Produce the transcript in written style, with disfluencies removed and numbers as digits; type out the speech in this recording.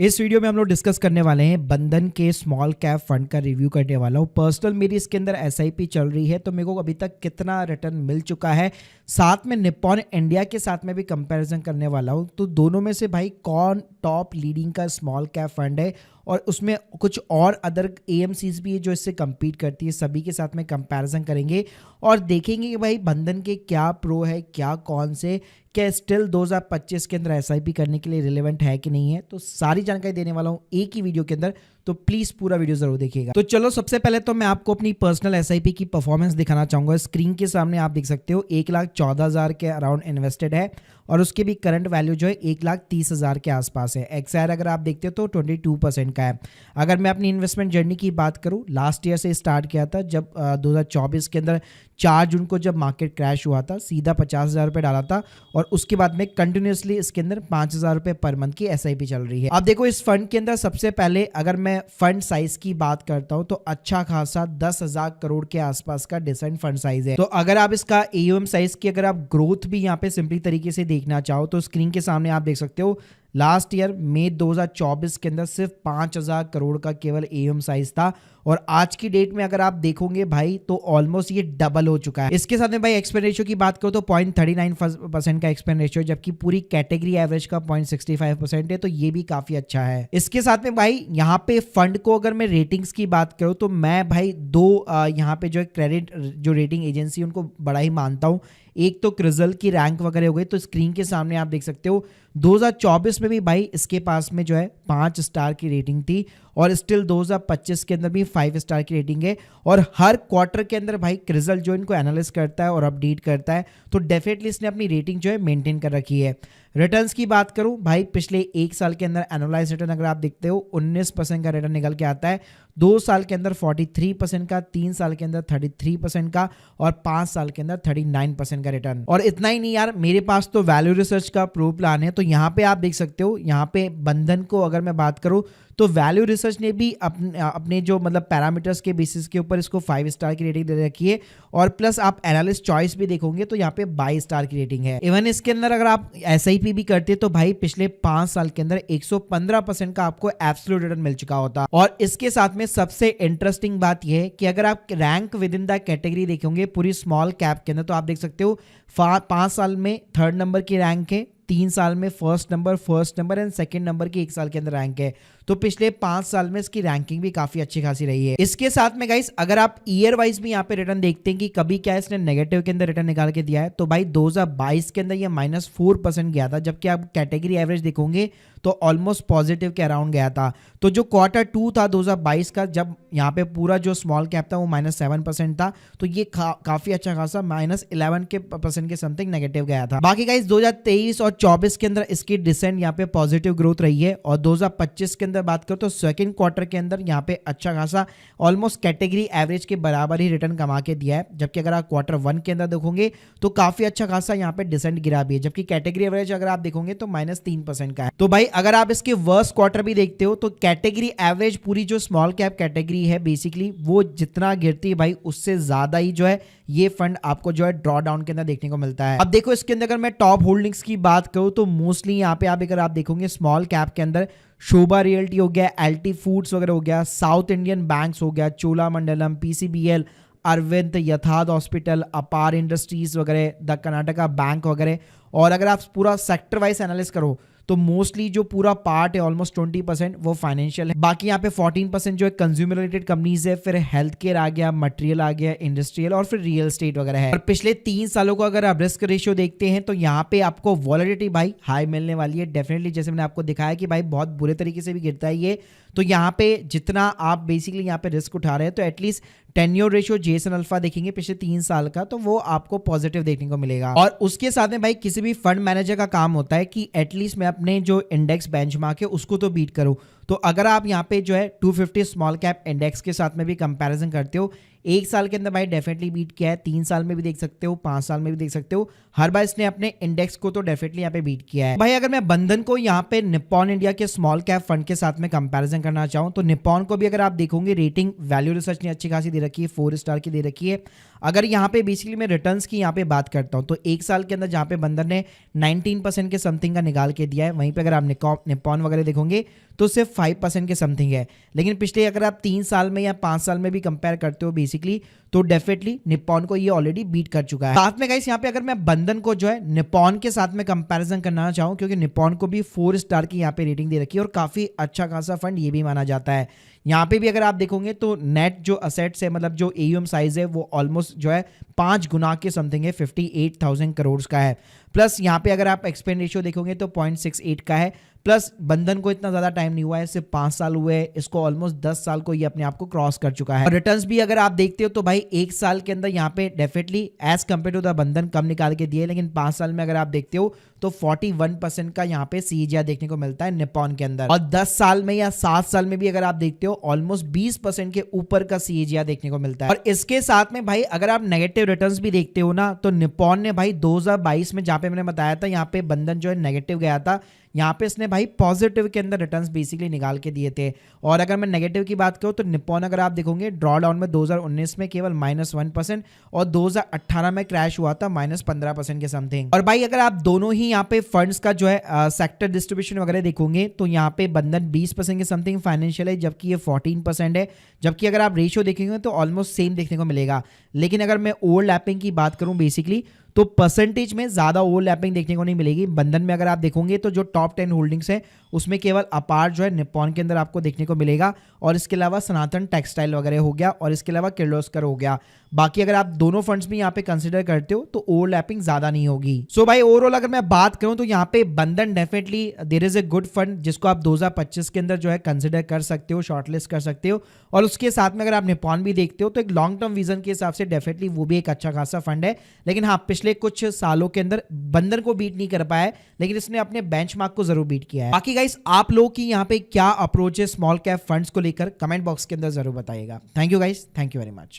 इस वीडियो में हम लोग डिस्कस करने वाले हैं बंधन के स्मॉल कैप फंड का रिव्यू करने वाला हूँ। पर्सनल मेरी इसके अंदर एसआईपी चल रही है तो मेरे को अभी तक कितना रिटर्न मिल चुका है, साथ में निप्पॉन इंडिया के साथ में भी कंपैरिजन करने वाला हूँ। तो दोनों में से भाई कौन टॉप लीडिंग का स्मॉल कैप फंड है और उसमें कुछ और अदर एएमसीज भी है जो इससे compete करती है, सभी के साथ में कंपैरिजन करेंगे और देखेंगे कि भाई बंधन के क्या प्रो है, क्या कौन से, क्या स्टिल 2025 के अंदर एसआईपी करने के लिए रिलेवेंट है कि नहीं है। तो सारी जानकारी देने वाला हूँ एक ही वीडियो के अंदर, तो प्लीज पूरा वीडियो जरूर देखिएगा। तो चलो सबसे पहले तो मैं आपको अपनी पर्सनल एसआईपी की परफॉर्मेंस दिखाना चाहूंगा। स्क्रीन के सामने आप देख सकते हो 1,14,000 के अराउंड इन्वेस्टेड है और उसके भी करंट वैल्यू जो है 1,30,000 के आसपास है। एक्सआर अगर आप देखते हो तो 22% का है। अगर मैं अपनी इन्वेस्टमेंट जर्नी की बात करूं, लास्ट ईयर से स्टार्ट किया था जब 2024 के अंदर 4 जून को जब मार्केट क्रैश हुआ था, सीधा 50,000 रुपये डाला था और उसके बाद में कंटिन्यूसली इसके अंदर 5,000 रुपये पर मंथ की एसआईपी चल रही है। अब देखो इस फंड के अंदर सबसे पहले अगर मैं फंड साइज की बात करता हूं तो अच्छा खासा 10,000 करोड़ के आसपास का डिसेंट फंड साइज है। तो अगर आप इसका एयूएम साइज की अगर आप ग्रोथ भी यहाँ पे सिंपली तरीके से देखना चाहो तो स्क्रीन के सामने आप देख सकते हो लास्ट ईयर मई 2024 के अंदर सिर्फ 5,000 करोड़ का केवल एयूएम साइज था और आज की डेट में अगर आप देखोगे भाई तो ऑलमोस्ट ये डबल हो चुका है। इसके साथ में भाई एक्सपेंड रेशियो की बात करो तो 0.39% का एक्सपेंड रेशियो, जबकि पूरी कैटेगरी एवरेज का 0.65% है, तो ये भी काफी अच्छा है। इसके साथ में भाई यहाँ पे फंड को अगर मैं रेटिंग्स की बात करूँ तो मैं भाई दो यहाँ पे जो क्रेडिट जो रेटिंग एजेंसी उनको बड़ा ही मानता हूँ। एक तो क्रिजल की रैंक वगैरह हो गई, तो स्क्रीन के सामने आप देख सकते हो 2024 में भी भाई इसके पास में जो है 5 स्टार की रेटिंग थी और स्टिल 2025 के अंदर भी 5 स्टार की रेटिंग है। और हर क्वार्टर के अंदर भाई क्रिजल जो इनको एनालिस करता है और अपडेट करता है, तो डेफिनेटली इसने अपनी रेटिंग जो है मेंटेन कर रखी है। रिटर्न्स की बात करूं भाई, पिछले एक साल के अंदर एनुअलाइज रिटर्न अगर आप देखते हो 19% का रिटर्न निकल के आता है, 2 साल के अंदर 43% का, 3 साल के अंदर 33% का और 5 साल के अंदर 39% का रिटर्न। और इतना ही नहीं यार, मेरे पास तो वैल्यू रिसर्च का प्रो प्लान है, तो यहाँ पे आप देख सकते हो, यहाँ पे बंधन को अगर मैं बात करूं तो वैल्यू रिसर्च ने भी अपने जो मतलब पैरामीटर्स के बेसिस के ऊपर इसको 5 स्टार की रेटिंग दे रखी है और प्लस आप एनालिस्ट चॉइस भी देखोगे तो यहाँ पे 22 स्टार की रेटिंग है। इवन इसके अंदर अगर आप एसआईपी भी करते तो भाई पिछले 5 साल के अंदर 115% का आपको एब्सोल्यूट रिटर्न मिल चुका होता। और इसके साथ में सबसे इंटरेस्टिंग बात यह है कि अगर आप rank with in the category देखेंगे पूरी स्मॉल कैप के अंदर, तो आप देख सकते हो 5 साल में 3rd नंबर की रैंक है, 3 साल में first number and second number की 1 साल के अंदर रैंक है। तो पिछले 5 साल में इसकी रैंकिंग भी काफी अच्छी खासी रही है। इसके साथ में गाइस अगर आप ईयर वाइज भी यहाँ पे रिटर्न देखते हैं कि कभी क्या इसने नेगेटिव के अंदर रिटर्न निकाल के दिया है, तो भाई 2022 के अंदर ये -4% गया था, जबकि आप कैटेगरी एवरेज देखोगे तो ऑलमोस्ट पॉजिटिव के अराउंड गया था। तो जो Q2 था 2022 का, जब यहाँ पे पूरा जो स्मॉल कैप था वो -7% था, तो ये काफी अच्छा खासा -11% के समथिंग नेगेटिव गया था। बाकी गाइस 2023 और 24 के अंदर इसकी डिसेंट यहाँ पे पॉजिटिव ग्रोथ रही है और 2025 के अंदर बात करो तो सेकंड क्वार्टर के अंदर यहाँ पे अच्छा खासा ऑलमोस्ट कैटेगरी एवरेज के बराबर ही रिटर्न कमा के दिया है। जबकि अगर आप Q1 के अंदर देखोगे तो काफी अच्छा खासा यहाँ पे डिसेंट गिरा भी है, जबकि कैटेगरी एवरेज अगर आप देखोगे तो -3% का है। तो भाई अगर आप इसके वर्स्ट क्वार्टर भी देखते हो तो कैटेगरी एवरेज पूरी जो स्मॉल कैप कैटेगरी है बेसिकली वो जितना गिरती है भाई उससे ज्यादा ही जो है ये फंड आपको जो है ड्रॉ डाउन के अंदर देखने को मिलता है। अब देखो इसके अंदर अगर मैं टॉप होल्डिंग्स की बात करूं तो मोस्टली यहाँ पे अगर आप देखोगे स्मॉल कैप के अंदर शोभा रियल्टी हो गया, एलटी फूड्स वगैरह हो गया, साउथ इंडियन बैंक्स हो गया, चोलामंडलम, पीसीबीएल, अरविंद, यथार्थ हॉस्पिटल, अपार इंडस्ट्रीज वगैरह, द कर्नाटका बैंक वगैरह। और अगर आप पूरा सेक्टर वाइज एनालिस करो तो मोस्टली जो पूरा पार्ट है ऑलमोस्ट 20% वो फाइनेंशियल है। बाकी यहाँ पे 14% जो है कंज्यूमर रिलेटेड कंपनीज है, फिर हेल्थ केयर आ गया, मटेरियल आ गया, इंडस्ट्रियल और फिर रियल एस्टेट वगैरह है। और पिछले 3 सालों को अगर आप रिस्क रेशियो देखते हैं तो यहाँ पे आपको वॉलेटिलिटी भाई हाई मिलने वाली है डेफिनेटली। जैसे मैंने आपको दिखाया कि भाई बहुत बुरे तरीके से भी गिरता है ये, तो यहाँ पे जितना आप बेसिकली यहाँ पे रिस्क उठा रहे हैं तो at least tenure ratio Jason alpha देखेंगे पिछले 3 साल का तो वो आपको पॉजिटिव देखने को मिलेगा। और उसके साथ में भाई किसी भी फंड मैनेजर का काम होता है कि एटलीस्ट मैं अपने जो इंडेक्स बेंचमार्क है उसको तो बीट करूं। तो अगर आप यहाँ पे जो है 250 स्मॉल कैप इंडेक्स के साथ में भी कंपैरिजन करते हो, 1 साल के अंदर भाई डेफिनेटली बीट किया है, 3 साल में भी देख सकते हो, 5 साल में भी देख सकते हो, हर बार इसने अपने इंडेक्स को तो डेफिनेटली यहाँ पे बीट किया है। भाई अगर मैं बंधन को यहाँ पे निप्पॉन इंडिया के स्मॉल कैप फंड के साथ में कंपैरिजन करना चाहूँ तो निप्पॉन को भी अगर आप देखोगे रेटिंग वैल्यू रिसर्च ने अच्छी खासी दे रखी है, 4 स्टार की दे रखी है। अगर यहाँ पे बेसिकली मैं रिटर्न्स की यहाँ पे बात करता हूँ तो 1 साल के अंदर जहाँ पे बंधन ने 19% के समथिंग का निकाल के दिया है, वहीं पे अगर आप निप्पॉन वगैरह देखोगे तो सिर्फ 5% के समथिंग है। लेकिन पिछले अगर आप 3 साल में या 5 साल में भी कंपेयर करते हो बेसिकली, तो डेफिनेटली निप्पॉन को ये ऑलरेडी बीट कर चुका है। साथ में गाइस यहाँ पे अगर मैं बंधन को जो है निप्पॉन के साथ में कंपैरिजन करना चाहूँ, क्योंकि निप्पॉन को भी 4 स्टार की यहाँ पे रेटिंग दे रखी है और काफी अच्छा खासा फंड ये भी माना जाता है। यहाँ पे भी अगर आप देखोगे तो नेट जो असेट्स है, मतलब जो एयूएम साइज है, वो ऑलमोस्ट जो है 5 गुना के समथिंग है, 58,000 करोड़ का है। प्लस यहाँ पे अगर आप एक्सपेंड रेशियो देखोगे तो 0.68 का है। प्लस बंधन को इतना ज्यादा टाइम नहीं हुआ है, सिर्फ 5 साल हुए हैं, इसको ऑलमोस्ट 10 साल को ये अपने आप को क्रॉस कर चुका है। और रिटर्न्स भी अगर आप देखते हो तो भाई 1 साल के अंदर यहाँ पे definitely as compare to the Bandhan कम निकाल के दिए, लेकिन 5 साल में अगर आप देखते हो तो 41% का यहाँ पे सीएजीआर देखने को मिलता है निप्पॉन के अंदर। और 10 साल में या 7 साल में भी अगर आप देखते हो ऑलमोस्ट 20% के ऊपर का सीएजीआर देखने को मिलता है। और इसके साथ में भाई अगर आप नेगेटिव रिटर्न्स भी देखते हो ना, तो निप्पॉन ने भाई 2022 में, जहां पे मैंने बताया था यहाँ पे बंधन जो है नेगेटिव गया था, यहाँ पे इसने भाई पॉजिटिव के अंदर रिटर्न्स बेसिकली निकाल के दिए थे। और अगर मैं नेगेटिव की बात करूँ तो निप्पॉन अगर आप देखोगे ड्रॉ डाउन में 2019 में केवल -1% और 2018 में क्रैश हुआ था -15% के समथिंग। और भाई अगर आप दोनों ही यहाँ पे फंड्स का जो है सेक्टर डिस्ट्रीब्यूशन वगैरह देखोगे तो यहाँ पे बंधन 20% के समथिंग फाइनेंशियल है, जबकि ये 14% है। जबकि अगर आप रेशियो देखेंगे तो ऑलमोस्ट सेम देखने को मिलेगा। लेकिन अगर मैं ओवरलैपिंग की बात करूं बेसिकली, तो परसेंटेज में ज्यादा ओवरलैपिंग देखने को नहीं मिलेगी। बंधन में अगर आप देखोगे तो जो टॉप 10 होल्डिंग्स है उसमें केवल अपार जो है निप्पॉन के अंदर आपको देखने को मिलेगा, और इसके अलावा सनातन टेक्सटाइल वगैरह हो गया, और इसके अलावा किर्लोस्कर हो गया। बाकी अगर आप दोनों फंड्स भी यहाँ पे कंसिडर करते हो तो ओवरलैपिंग ज्यादा नहीं होगी। सो भाई ओवरऑल अगर मैं बात करूं तो यहाँ पे Bandhan definitely there is a good fund, जिसको आप 2025 के अंदर जो है कंसिडर कर सकते हो, शॉर्टलिस्ट कर सकते हो। और उसके साथ में अगर आप निप्पॉन भी देखते हो तो एक लॉन्ग टर्म विजन के हिसाब से डेफिनेटली वो भी एक अच्छा खासा फंड है। लेकिन हाँ, पिछले कुछ सालों के अंदर बंधन को बीट नहीं कर पाया है, लेकिन इसने अपने बेंचमार्क को जरूर बीट किया है। बाकी गाइस आप लोग की यहाँ पे क्या अप्रोच है स्मॉल कैप फंड्स को लेकर, कमेंट बॉक्स के अंदर जरूर बताइएगा। Thank you guys, thank you very much.